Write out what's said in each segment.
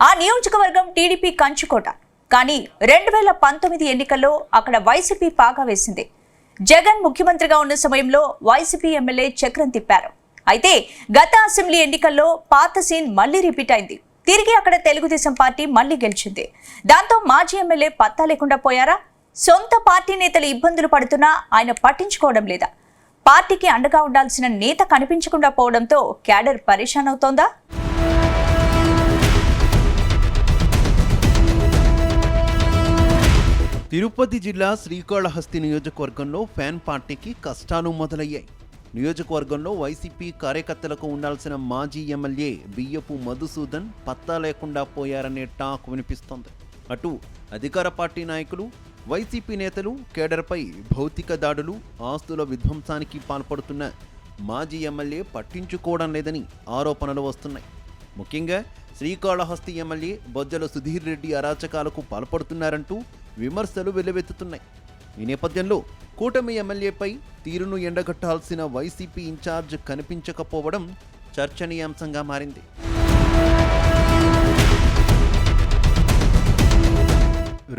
ఆ నియోజకవర్గం టీడీపీ కంచుకోట. కానీ 2019 ఎన్నికల్లో అక్కడ వైసీపీ పాగా వేసింది. జగన్ ముఖ్యమంత్రిగా ఉన్న సమయంలో వైసీపీ ఎమ్మెల్యే చక్రం తిప్పారు. అయితే గత అసెంబ్లీ ఎన్నికల్లో పాత సీన్ మళ్లీ రిపీట్ అయింది. తిరిగి అక్కడ తెలుగుదేశం పార్టీ మళ్లీ గెలిచింది. దాంతో మాజీ ఎమ్మెల్యే పత్తా లేకుండా పోయారా? సొంత పార్టీ నేతలు ఇబ్బందులు పడుతున్నా ఆయన పట్టించుకోవడం లేదా? పార్టీకి అండగా ఉండాల్సిన నేత కనిపించకుండా పోవడంతో క్యాడర్ పరేషాన్ అవుతోందా? తిరుపతి జిల్లా శ్రీకాళహస్తి నియోజకవర్గంలో ఫ్యాన్ పార్టీకి కష్టాలు మొదలయ్యాయి. నియోజకవర్గంలో వైసీపీ కార్యకర్తలకు ఉండాల్సిన మాజీ ఎమ్మెల్యే బియ్యపు మధుసూదన్ పత్తా లేకుండా పోయారనే టాక్ వినిపిస్తోంది. అటు అధికార పార్టీ నాయకులు, వైసీపీ నేతలు కేడర్పై భౌతిక దాడులు, ఆస్తుల విధ్వంసానికి పాల్పడుతున్న మాజీ ఎమ్మెల్యే పట్టించుకోవడం లేదని ఆరోపణలు వస్తున్నాయి. ముఖ్యంగా శ్రీకాళహస్తి ఎమ్మెల్యే బొజ్జల సుధీర్ రెడ్డి అరాచకాలకు పాల్పడుతున్నారంటూ విమర్శలు వెల్లువెత్తుతున్నాయి. ఈ నేపథ్యంలో కూటమి ఎమ్మెల్యేపై తీరును ఎండగట్టాల్సిన వైసీపీ ఇన్ఛార్జ్ కనిపించకపోవడం చర్చనీయాంశంగా మారింది.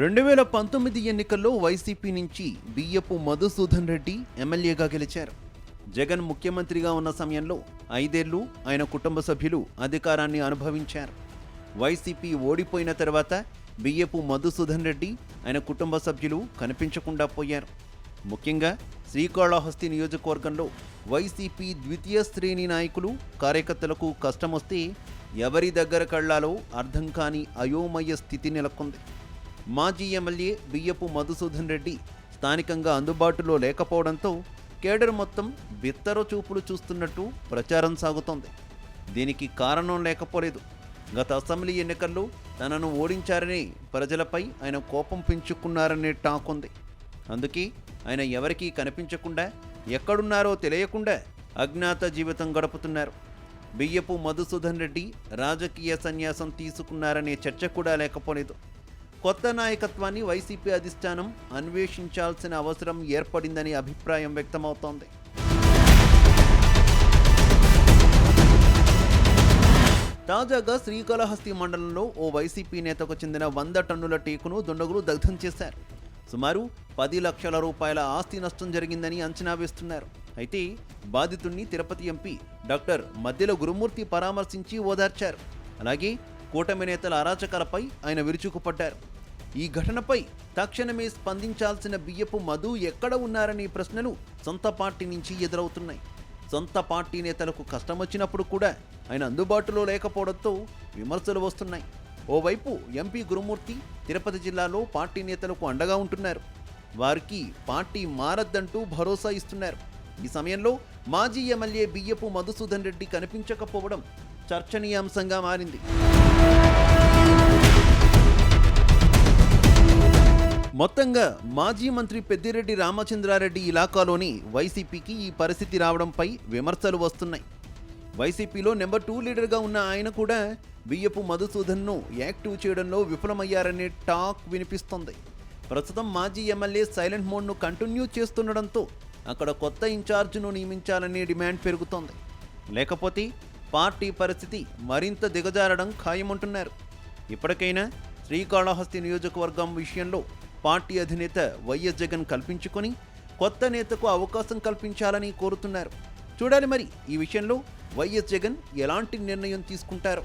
రెండు 2019 ఎన్నికల్లో వైసీపీ నుంచి బియ్యపు మధుసూదన్ రెడ్డి ఎమ్మెల్యేగా గెలిచారు. జగన్ ముఖ్యమంత్రిగా ఉన్న సమయంలో 5 ఏళ్లు ఆయన కుటుంబ సభ్యులు అధికారాన్ని అనుభవించారు. వైసీపీ ఓడిపోయిన తర్వాత బియ్యపు మధుసూదన్ రెడ్డి, ఆయన కుటుంబ సభ్యులు కనిపించకుండా పోయారు. ముఖ్యంగా శ్రీకాళహస్తి నియోజకవర్గంలో వైసీపీ ద్వితీయ శ్రేణి నాయకులు, కార్యకర్తలకు కష్టమొస్తే ఎవరి దగ్గర కళ్లాలో అర్థం కాని అయోమయ స్థితి నెలకొంది. మాజీ ఎమ్మెల్యే బియ్యపు మధుసూదన్ రెడ్డి స్థానికంగా అందుబాటులో లేకపోవడంతో కేడర్ మొత్తం బిత్తర చూపులు చూస్తున్నట్టు ప్రచారం సాగుతోంది. దీనికి కారణం లేకపోలేదు. గత అసెంబ్లీ ఎన్నికల్లో తనను ఓడించారని ప్రజలపై ఆయన కోపం పెంచుకున్నారనే టాక్ ఉంది. అందుకే ఆయన ఎవరికీ కనిపించకుండా, ఎక్కడున్నారో తెలియకుండా అజ్ఞాత జీవితం గడుపుతున్నారు. బియ్యపు మధుసూదన్ రెడ్డి రాజకీయ సన్యాసం తీసుకున్నారనే చర్చ కూడా లేకపోలేదు. కొత్త నాయకత్వాన్ని వైసీపీ అధిష్టానం అన్వేషించాల్సిన అవసరం ఏర్పడిందని అభిప్రాయం వ్యక్తమవుతోంది. తాజాగా శ్రీకాళహస్తి మండలంలో ఓ వైసీపీ నేతకు చెందిన 100 టన్నుల టేకును దుండగులు దగ్ధం చేశారు. సుమారు 10 లక్షల రూపాయల ఆస్తి నష్టం జరిగిందని అంచనా వేస్తున్నారు. అయితే బాధితుణ్ణి తిరుపతి ఎంపీ డాక్టర్ మద్దెల గురుమూర్తి పరామర్శించి ఓదార్చారు. అలాగే కూటమి నేతల అరాచకాలపై ఆయన విరుచుకుపడ్డారు. ఈ ఘటనపై తక్షణమే స్పందించాల్సిన బియ్యపు మధు ఎక్కడ ఉన్నారనే ప్రశ్నలు సొంత పార్టీ నుంచి ఎదురవుతున్నాయి. సొంత పార్టీ నేతలకు కష్టమొచ్చినప్పుడు కూడా ఆయన అందుబాటులో లేకపోవడంతో విమర్శలు వస్తున్నాయి. ఓవైపు ఎంపీ గురుమూర్తి తిరుపతి జిల్లాలో పార్టీ నేతలకు అండగా ఉంటున్నారు. వారికి పార్టీ మారద్దంటూ భరోసా ఇస్తున్నారు. ఈ సమయంలో మాజీ ఎమ్మెల్యే బియ్యపు మధుసూదన్ రెడ్డి కనిపించకపోవడం చర్చనీయాంశంగా మారింది. మొత్తంగా మాజీ మంత్రి పెద్దిరెడ్డి రామచంద్రారెడ్డి ఇలాకాలోని వైసీపీకి ఈ పరిస్థితి రావడంపై విమర్శలు వస్తున్నాయి. వైసీపీలో నెంబర్ 2 లీడర్గా ఉన్న ఆయన కూడా బియ్యపు మధుసూదన్ను యాక్టివ్ చేయడంలో విఫలమయ్యారనే టాక్ వినిపిస్తోంది. ప్రస్తుతం మాజీ ఎమ్మెల్యే సైలెంట్ మోడ్ను కంటిన్యూ చేస్తుండడంతో అక్కడ కొత్త ఇన్ఛార్జ్ను నియమించాలనే డిమాండ్ పెరుగుతోంది. లేకపోతే పార్టీ పరిస్థితి మరింత దిగజారడం ఖాయమంటున్నారు. ఇప్పటికైనా శ్రీకాళహస్తి నియోజకవర్గం విషయంలో పార్టీ అధినేత వైఎస్ జగన్ కల్పించుకొని కొత్త నేతకు అవకాశం కల్పించాలని కోరుతున్నారు. చూడాలి మరి ఈ విషయంలో వైఎస్ జగన్ ఎలాంటి నిర్ణయం తీసుకుంటారు.